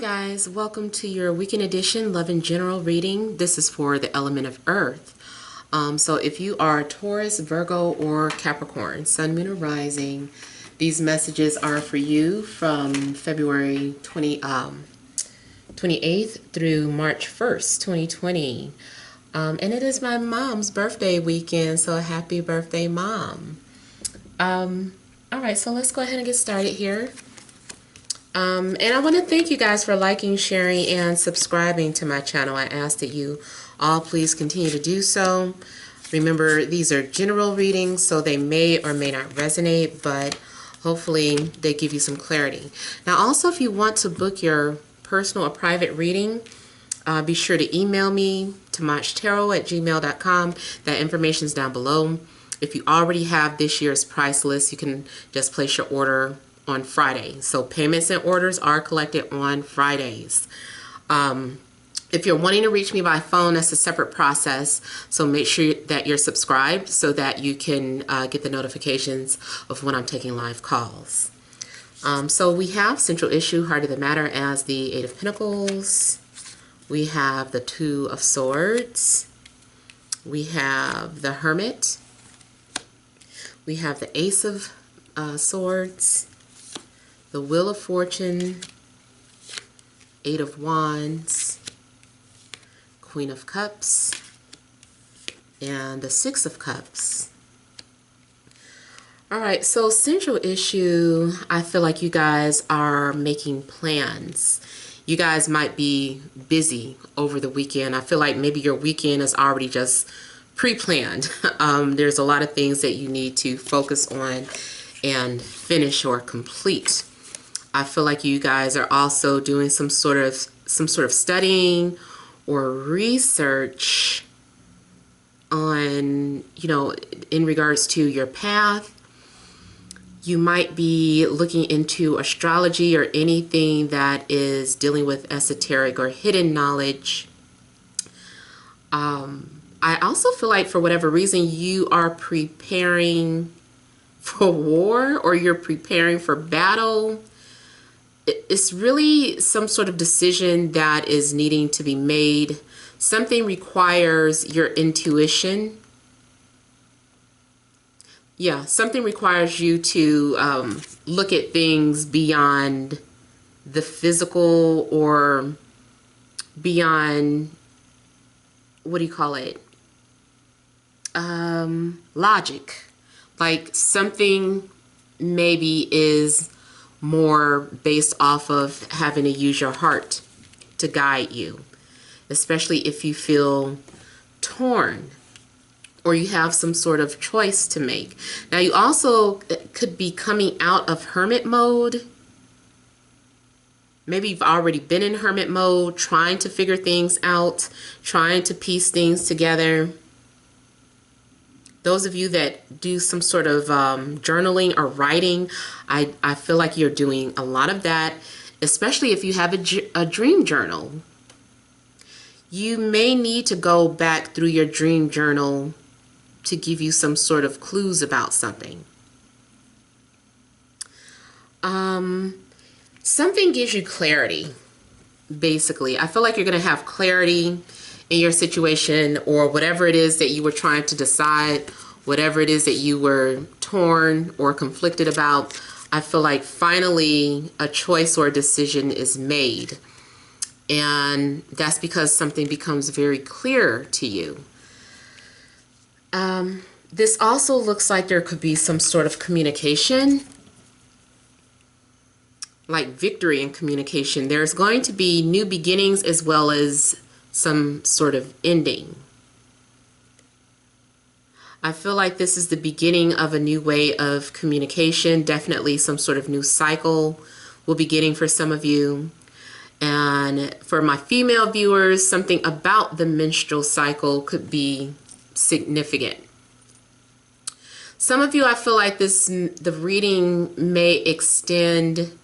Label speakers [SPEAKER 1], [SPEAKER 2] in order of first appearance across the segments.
[SPEAKER 1] guys, welcome to your weekend edition Love in General reading. This is for the element of Earth. So if you are Taurus, Virgo, or Capricorn, Sun, Moon, or Rising, these messages are for you from February 28th through March 1st, 2020. And it is my mom's birthday weekend, so happy birthday, Mom. Alright, so let's go ahead and get started here. And I want to thank you guys for liking, sharing, and subscribing to my channel. I ask that you all please continue to do so. Remember, these are general readings, so they may or may not resonate, but hopefully they give you some clarity. Now, also, if you want to book your personal or private reading, be sure to email me, Temajtarot@gmail.com. That information is down below. If you already have this year's price list, you can just place your order on Friday. So payments and orders are collected on Fridays. If you're wanting to reach me by phone, that's a separate process. So make sure that you're subscribed so that you can get the notifications of when I'm taking live calls. So we have central issue, heart of the matter, as the Eight of Pentacles. We have the Two of Swords. We have the Hermit. We have the Ace of Swords. The Wheel of Fortune, Eight of Wands, Queen of Cups, and the Six of Cups. Alright, so central issue, I feel like you guys are making plans. You guys might be busy over the weekend. I feel like maybe your weekend is already just pre-planned. There's a lot of things that you need to focus on and finish or complete. I feel like you guys are also doing some sort of studying or research on, in regards to your path. You might be looking into astrology or anything that is dealing with esoteric or hidden knowledge. I also feel like for whatever reason you are preparing for war or you're preparing for battle. It's really some sort of decision that is needing to be made. Something requires your intuition. Yeah, something requires you to look at things beyond the physical or beyond, what do you call it? Logic. Like something maybe is more based off of having to use your heart to guide you, especially if you feel torn or you have some sort of choice to make. Now you also could be coming out of hermit mode. Maybe you've already been in hermit mode, trying to figure things out, trying to piece things together. Those of you that do some sort of journaling or writing, I feel like you're doing a lot of that, especially if you have a dream journal. You may need to go back through your dream journal to give you some sort of clues about something. Something gives you clarity, basically. I feel like you're going to have clarity in your situation or whatever it is that you were trying to decide, whatever it is that you were torn or conflicted about. I feel like finally a choice or a decision is made. And that's because something becomes very clear to you. This also looks like there could be some sort of communication, like victory in communication. There's going to be new beginnings as well as some sort of ending. I feel like this is the beginning of a new way of communication. Definitely some sort of new cycle will be getting for some of you. And for my female viewers, something about the menstrual cycle could be significant. Some of you, I feel like the reading may extend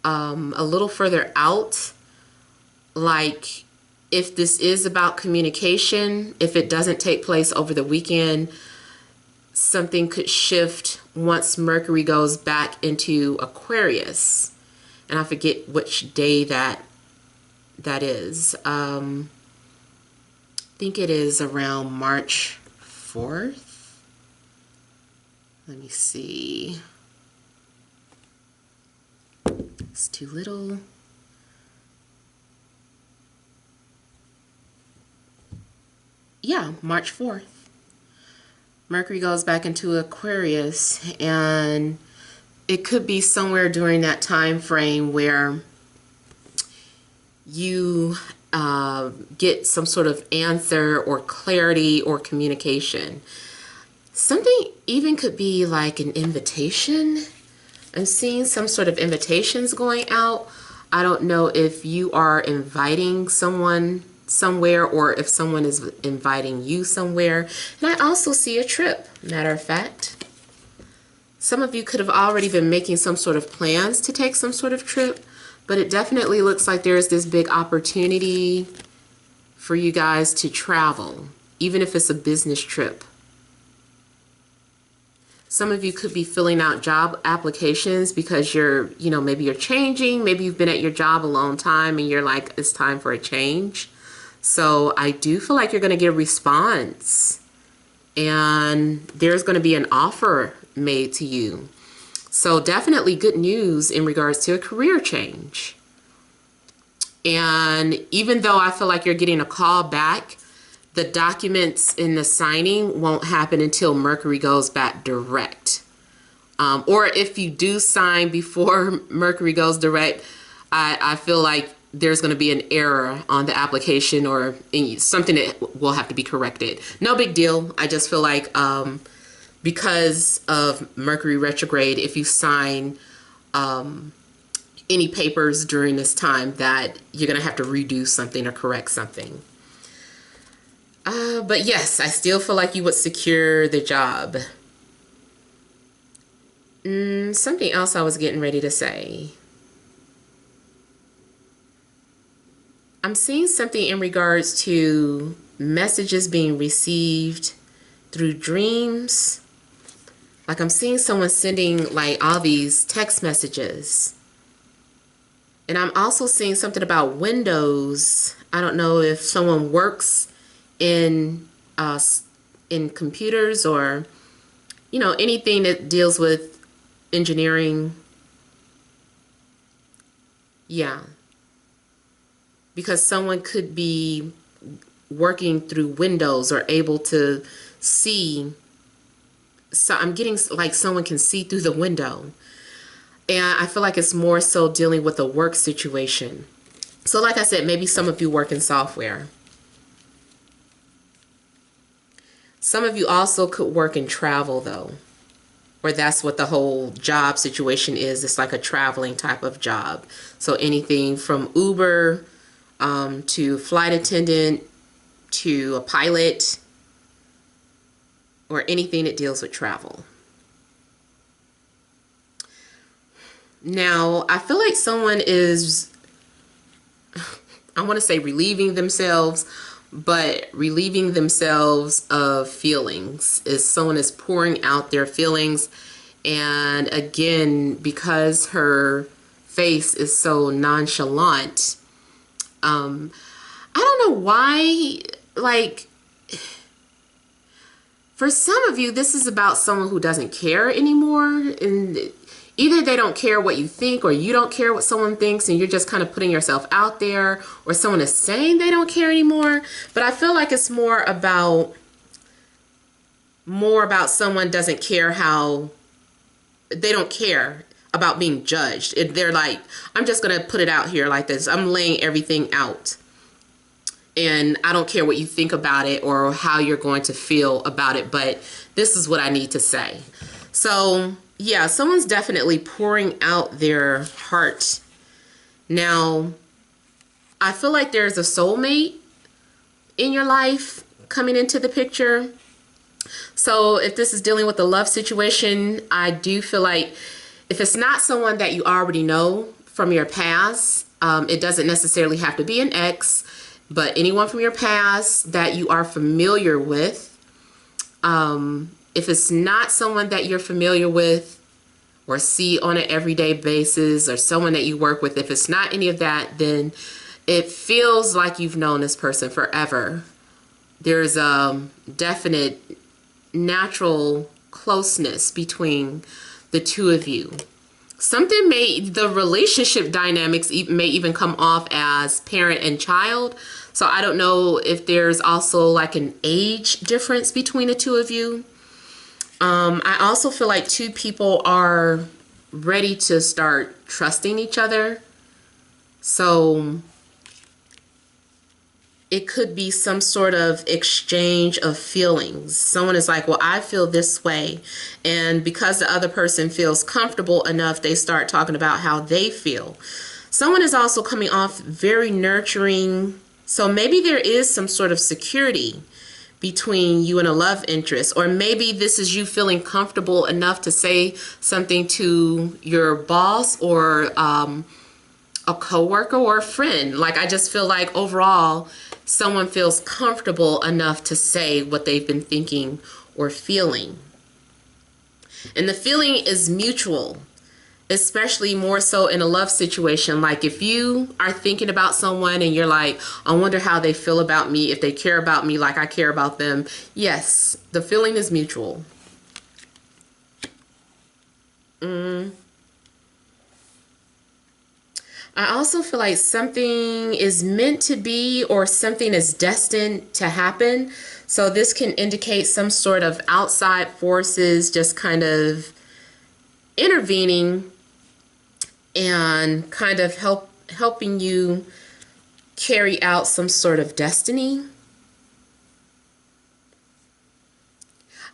[SPEAKER 1] a little further out. Like if this is about communication, if it doesn't take place over the weekend, something could shift once Mercury goes back into Aquarius. and I forget which day that is. I think it is around March 4th. Let me see. It's too little. Yeah, March 4th. Mercury goes back into Aquarius, and it could be somewhere during that time frame where you get some sort of answer or clarity or communication. Something even could be like an invitation. I'm seeing some sort of invitations going out. I don't know if you are inviting someone somewhere or if someone is inviting you somewhere. And I also see a trip, matter of fact. Some of you could have already been making some sort of plans to take some sort of trip, but it definitely looks like there's this big opportunity for you guys to travel, even if it's a business trip. Some of you could be filling out job applications because you're, maybe you're changing. Maybe you've been at your job a long time and you're like, it's time for a change. So I do feel like you're going to get a response and there's going to be an offer made to you. So definitely good news in regards to a career change. And even though I feel like you're getting a call back, the documents in the signing won't happen until Mercury goes back direct. Or if you do sign before Mercury goes direct, I feel like there's going to be an error on the application or something that will have to be corrected. No big deal. I just feel like because of Mercury retrograde, if you sign any papers during this time, that you're going to have to redo something or correct something. But yes, I still feel like you would secure the job. Something else I was getting ready to say. I'm seeing something in regards to messages being received through dreams. Like I'm seeing someone sending like all these text messages. And I'm also seeing something about windows. I don't know if someone works in computers or anything that deals with engineering. Yeah, because someone could be working through windows or able to see. So I'm getting like someone can see through the window, and I feel like it's more so dealing with a work situation. So like I said, maybe some of you work in software. Some of you also could work in travel though, or that's what the whole job situation is. It's like a traveling type of job. So anything from Uber to flight attendant to a pilot or anything that deals with travel. Now, I feel like someone is, I want to say relieving themselves, but relieving themselves of feelings. Is someone is pouring out their feelings, and again, because her face is so nonchalant, I don't know why, like, for some of you, this is about someone who doesn't care anymore, and either they don't care what you think or you don't care what someone thinks and you're just kind of putting yourself out there, or someone is saying they don't care anymore. But I feel like it's more about someone doesn't care how, they don't care about being judged. They're like, I'm just going to put it out here like this. I'm laying everything out. And I don't care what you think about it or how you're going to feel about it, but this is what I need to say. So yeah, someone's definitely pouring out their heart. Now, I feel like there's a soulmate in your life coming into the picture. So if this is dealing with a love situation, I do feel like if it's not someone that you already know from your past, it doesn't necessarily have to be an ex, but anyone from your past that you are familiar with. If it's not someone that you're familiar with, or see on an everyday basis, or someone that you work with, if it's not any of that, then it feels like you've known this person forever. There's a definite natural closeness between the two of you. The relationship dynamics may even come off as parent and child. So I don't know if there's also like an age difference between the two of you. I also feel like two people are ready to start trusting each other. So it could be some sort of exchange of feelings. Someone is like, well, I feel this way. And because the other person feels comfortable enough, they start talking about how they feel. Someone is also coming off very nurturing. So maybe there is some sort of security between you and a love interest, or maybe this is you feeling comfortable enough to say something to your boss or a coworker or a friend. Like, I just feel like overall someone feels comfortable enough to say what they've been thinking or feeling. And the feeling is mutual, especially more so in a love situation. Like if you are thinking about someone and you're like, I wonder how they feel about me, if they care about me like I care about them. Yes, the feeling is mutual. I also feel like something is meant to be, or something is destined to happen. So this can indicate some sort of outside forces just kind of intervening and kind of helping you carry out some sort of destiny.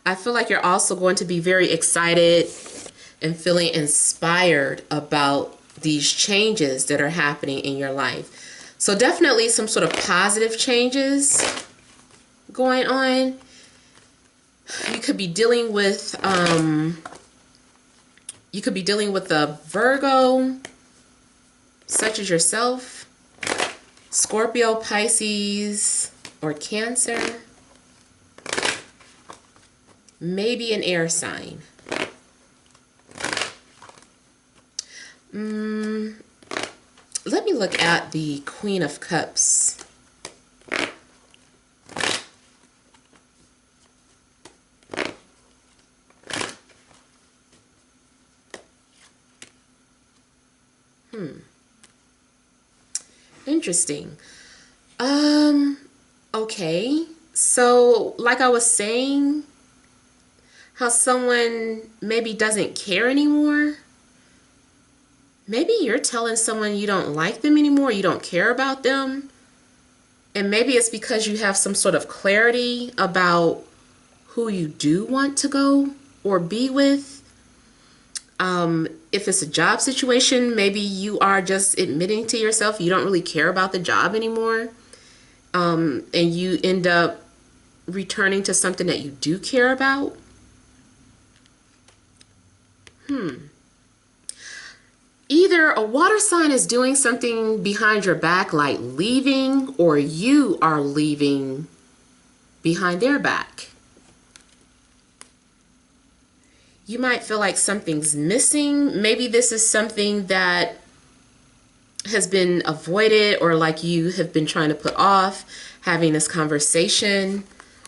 [SPEAKER 1] I feel like you're also going to be very excited and feeling inspired about these changes that are happening in your life. So definitely some sort of positive changes going on. You could be dealing with a Virgo, such as yourself, Scorpio, Pisces, or Cancer. Maybe an air sign. Let me look at the Queen of Cups. Interesting. Okay. So, like I was saying, how someone maybe doesn't care anymore. Maybe you're telling someone you don't like them anymore, you don't care about them. And maybe it's because you have some sort of clarity about who you do want to go or be with. If it's a job situation, maybe you are just admitting to yourself you don't really care about the job anymore. And you end up returning to something that you do care about. Either a water sign is doing something behind your back, like leaving, or you are leaving behind their back. You might feel like something's missing. Maybe this is something that has been avoided, or like you have been trying to put off having this conversation,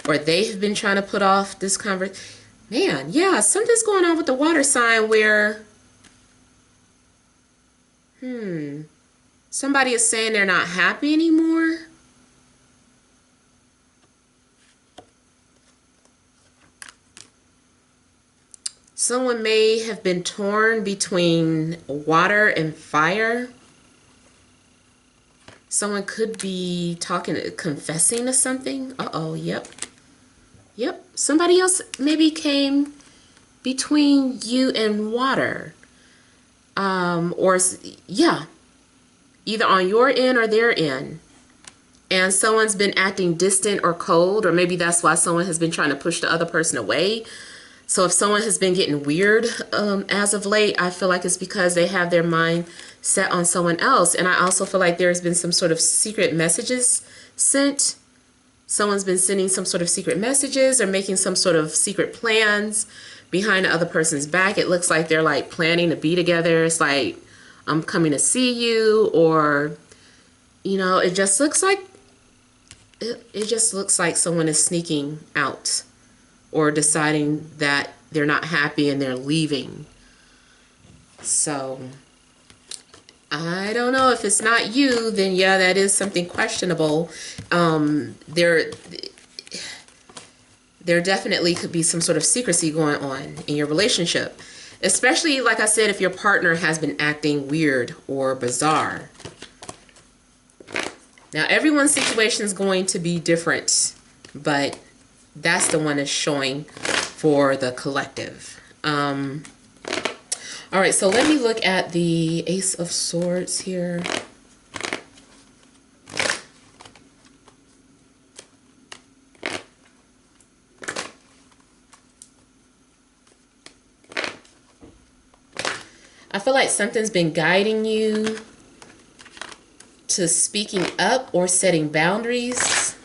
[SPEAKER 1] or they have been trying to put off this conversation. Man, yeah, something's going on with the water sign where somebody is saying they're not happy anymore. Someone may have been torn between water and fire. Someone could be confessing to something. Uh-oh, yep. Yep, somebody else maybe came between you and water. Either on your end or their end. And someone's been acting distant or cold, or maybe that's why someone has been trying to push the other person away. So if someone has been getting weird as of late, I feel like it's because they have their mind set on someone else. And I also feel like there's been some sort of secret messages sent. Someone's been sending some sort of secret messages or making some sort of secret plans behind the other person's back. It looks like they're like planning to be together. It's like, I'm coming to see you, or, you know, it just looks like someone is sneaking out or deciding that they're not happy and they're leaving. So I don't know. If it's not you, then yeah, that is something questionable. There definitely could be some sort of secrecy going on in your relationship, especially, like I said, if your partner has been acting weird or bizarre. Now, everyone's situation is going to be different, but that's the one that's showing for the collective. All right, so let me look at the Ace of Swords here. I feel like something's been guiding you to speaking up or setting boundaries.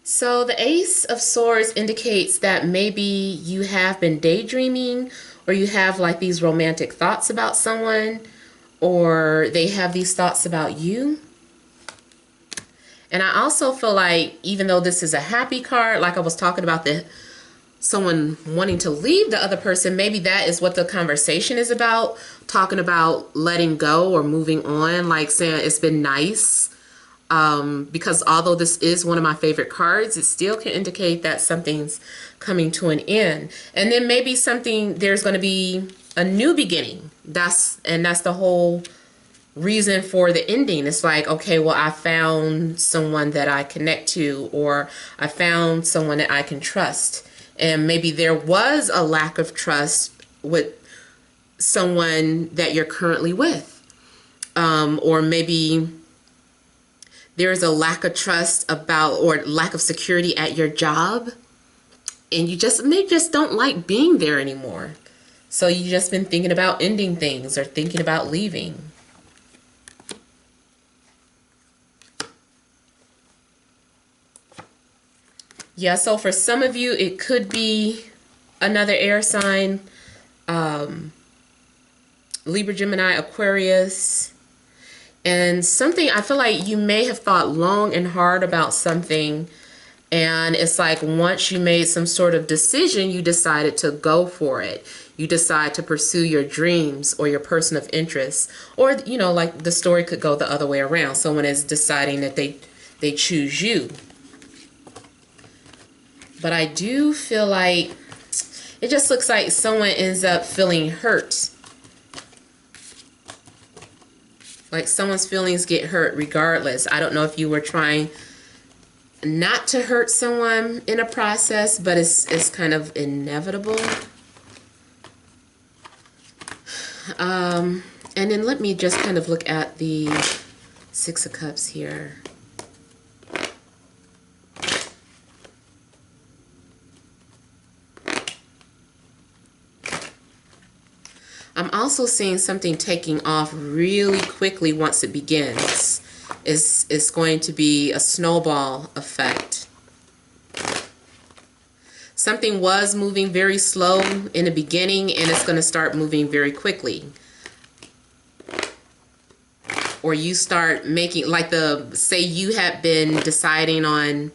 [SPEAKER 1] So the Ace of Swords indicates that maybe you have been daydreaming, or you have like these romantic thoughts about someone, or they have these thoughts about you. And I also feel like, even though this is a happy card, like I was talking about someone wanting to leave the other person, maybe that is what the conversation is about, talking about letting go or moving on, like saying it's been nice. Because although this is one of my favorite cards, it still can indicate that something's coming to an end. And then maybe there's going to be a new beginning. That's the whole reason for the ending. It's like, okay, well, I found someone that I connect to, or I found someone that I can trust. And maybe there was a lack of trust with someone that you're currently with. Or maybe there's a lack of trust or lack of security at your job, and you maybe just don't like being there anymore. So you've just been thinking about ending things or thinking about leaving. Yeah, so for some of you, it could be another air sign, Libra, Gemini, Aquarius. And something, I feel like you may have thought long and hard about something, and it's like once you made some sort of decision, you decided to go for it. You decide to pursue your dreams or your person of interest. Or, you know, like the story could go the other way around. Someone is deciding that they choose you. But I do feel like it just looks like someone ends up feeling hurt. Like someone's feelings get hurt regardless. I don't know if you were trying not to hurt someone in a process, but it's kind of inevitable. And then let me just kind of look at the Six of Cups here. I'm also seeing something taking off really quickly once it begins. It's going to be a snowball effect. Something was moving very slow in the beginning, and it's going to start moving very quickly. Or you start making, like say you have been deciding on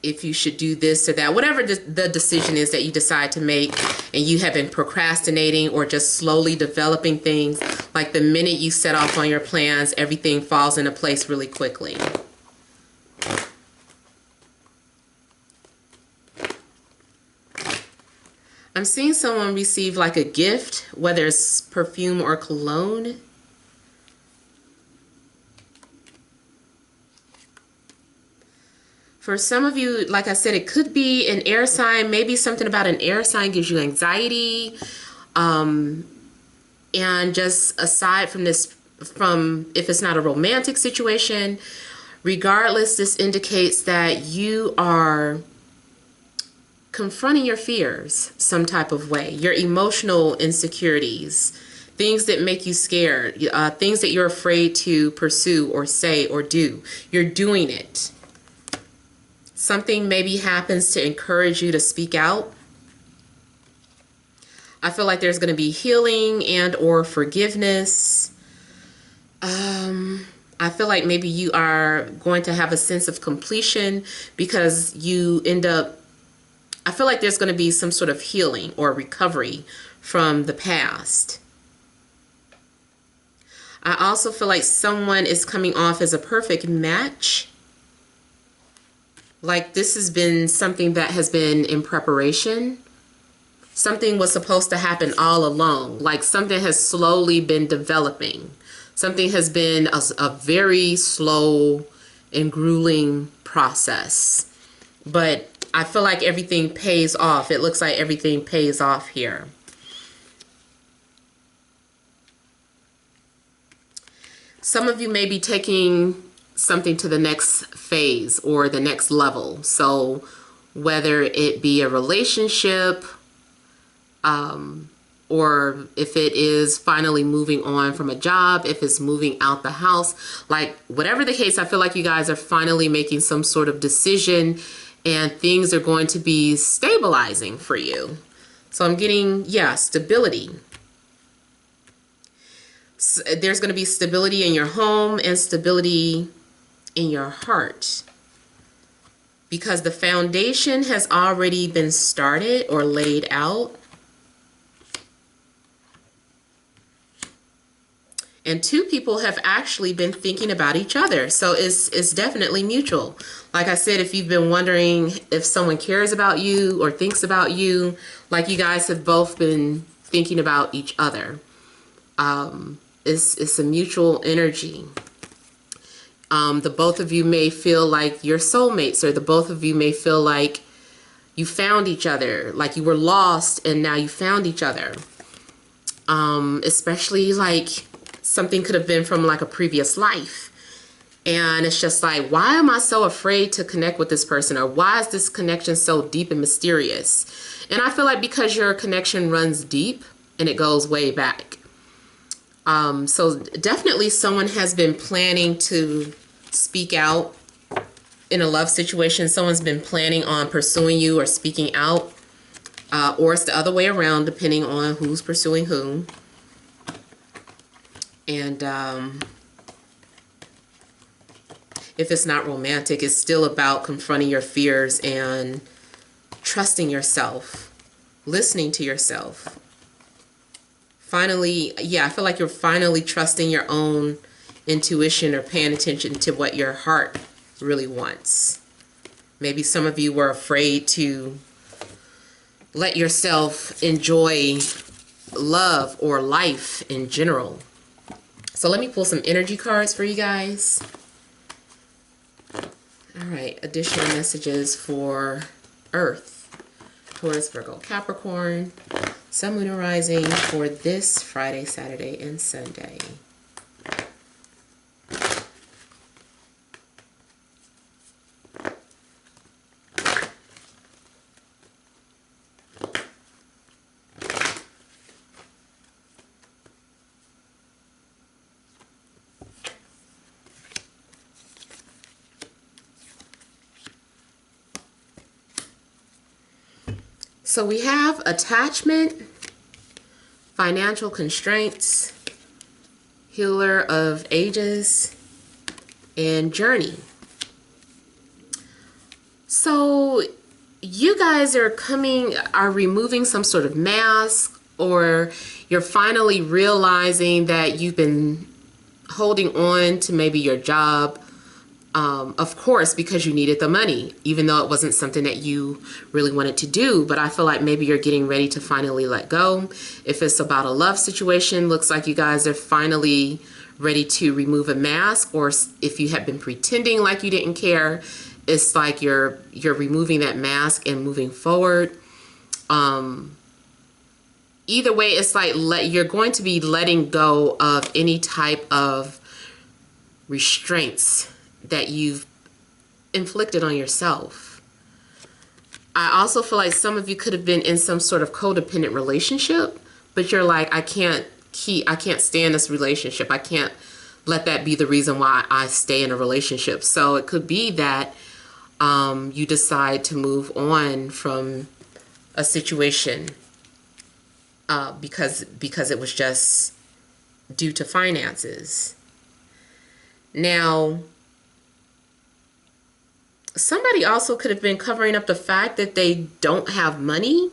[SPEAKER 1] if you should do this or that, whatever the decision is that you decide to make, and you have been procrastinating or just slowly developing things, like the minute you set off on your plans, everything falls into place really quickly. I'm seeing someone receive like a gift, whether it's perfume or cologne. For some of you, like I said, it could be an air sign. Maybe something about an air sign gives you anxiety. And just aside from this, if it's not a romantic situation, regardless, this indicates that you are confronting your fears some type of way, your emotional insecurities, things that make you scared, things that you're afraid to pursue or say or do. You're doing it. Something maybe happens to encourage you to speak out. I feel like there's going to be healing and or forgiveness. I feel like maybe you are going to have a sense of completion because you end up, I feel like there's going to be some sort of healing or recovery from the past. I also feel like someone is coming off as a perfect match. Like this has been something that has been in preparation. Something was supposed to happen all along. Like something has slowly been developing. Something has been a very slow and grueling process. But I feel like everything pays off. It looks like everything pays off here. Some of you may be taking something to the next phase or the next level. So whether it be a relationship, or if it is finally moving on from a job, if it's moving out the house, like whatever the case, I feel like you guys are finally making some sort of decision and things are going to be stabilizing for you. So I'm getting, yeah, stability. So there's going to be stability in your home and stability in your heart because the foundation has already been started or laid out. And two people have actually been thinking about each other. So it's definitely mutual. Like I said, if you've been wondering if someone cares about you or thinks about you, like you guys have both been thinking about each other. It's a mutual energy. The both of you may feel like you're soulmates, or the both of you may feel like you found each other, like you were lost and now you found each other. Especially like something could have been from like a previous life. And it's just like, why am I so afraid to connect with this person? Or why is this connection so deep and mysterious? And I feel like because your connection runs deep and it goes way back. So definitely someone has been planning to speak out in a love situation. Someone's been planning on pursuing you or speaking out. Or it's the other way around, depending on who's pursuing whom. And if it's not romantic, it's still about confronting your fears and trusting yourself, listening to yourself. Finally, yeah, I feel like you're finally trusting your own intuition or paying attention to what your heart really wants. Maybe some of you were afraid to let yourself enjoy love or life in general. So let me pull some energy cards for you guys. All right, additional messages for Earth, Taurus, Virgo, Capricorn, Sun, Moon, and Rising for this Friday, Saturday, and Sunday. So we have attachment, financial constraints, healer of ages, and journey. So you guys are removing some sort of mask, or you're finally realizing that you've been holding on to maybe your job, of course, because you needed the money, even though it wasn't something that you really wanted to do. But I feel like maybe you're getting ready to finally let go. If it's about a love situation, looks like you guys are finally ready to remove a mask, or if you have been pretending like you didn't care, it's like you're removing that mask and moving forward. Either way, it's like you're going to be letting go of any type of restraints that you've inflicted on yourself. I also feel like some of you could have been in some sort of codependent relationship, but you're like, I can't stay in this relationship. I can't let that be the reason why I stay in a relationship. So it could be that you decide to move on from a situation because it was just due to finances. Now, somebody also could have been covering up the fact that they don't have money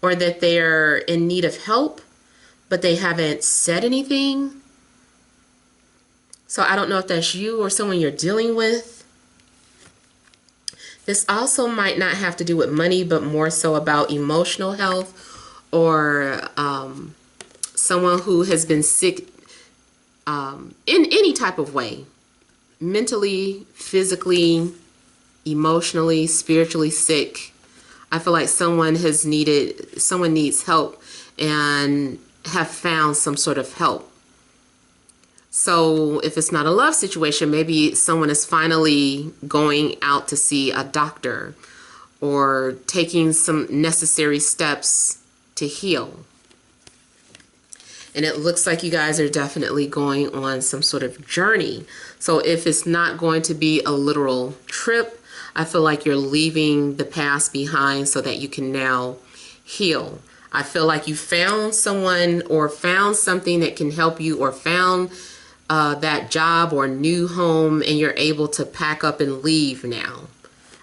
[SPEAKER 1] or that they're in need of help, but they haven't said anything. So I don't know if that's you or someone you're dealing with. This also might not have to do with money, but more so about emotional health, or someone who has been sick in any type of way, mentally, physically, emotionally, spiritually sick. I feel like someone needs help and have found some sort of help. So if it's not a love situation, maybe someone is finally going out to see a doctor or taking some necessary steps to heal. And it looks like you guys are definitely going on some sort of journey. So if it's not going to be a literal trip, I feel like you're leaving the past behind so that you can now heal. I feel like you found someone or found something that can help you, or found that job or new home, and you're able to pack up and leave now.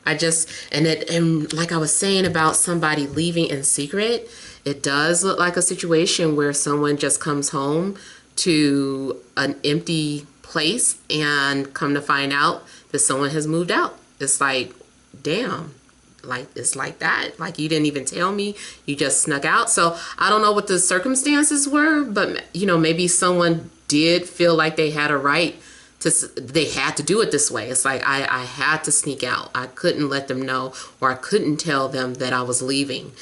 [SPEAKER 1] And like I was saying about somebody leaving in secret, it does look like a situation where someone just comes home to an empty place and come to find out that someone has moved out. It's like, damn, like it's like that. Like, you didn't even tell me, you just snuck out. So I don't know what the circumstances were, but maybe someone did feel like they had a right to, they had to do it this way. It's like, I had to sneak out. I couldn't let them know, or I couldn't tell them that I was leaving.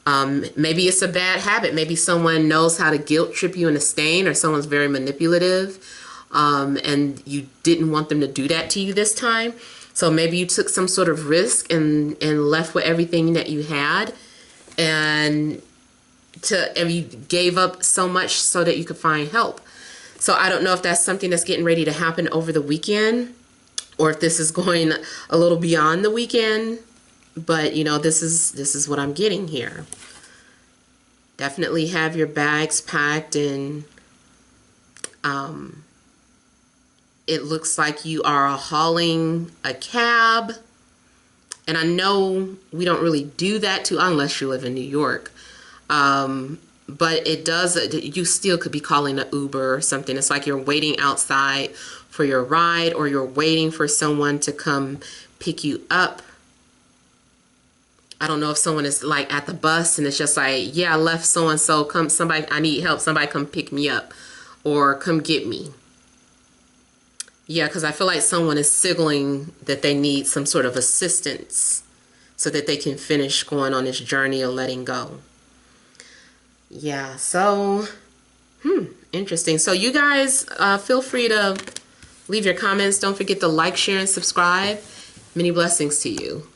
[SPEAKER 1] Maybe it's a bad habit. Maybe someone knows how to guilt trip you into staying, or someone's very manipulative, and you didn't want them to do that to you this time. So maybe you took some sort of risk and left with everything that you had, and you gave up so much so that you could find help. So I don't know if that's something that's getting ready to happen over the weekend, or if this is going a little beyond the weekend. But this is what I'm getting here. Definitely have your bags packed, and it looks like you are hauling a cab. And I know we don't really do that too, unless you live in New York. But it does, you still could be calling an Uber or something. It's like you're waiting outside for your ride, or you're waiting for someone to come pick you up. I don't know if someone is like at the bus and it's just like, yeah, I left so-and-so, come, somebody, I need help, somebody come pick me up or come get me. Yeah, because I feel like someone is signaling that they need some sort of assistance so that they can finish going on this journey of letting go. Yeah, so, interesting. So you guys feel free to leave your comments. Don't forget to like, share, and subscribe. Many blessings to you.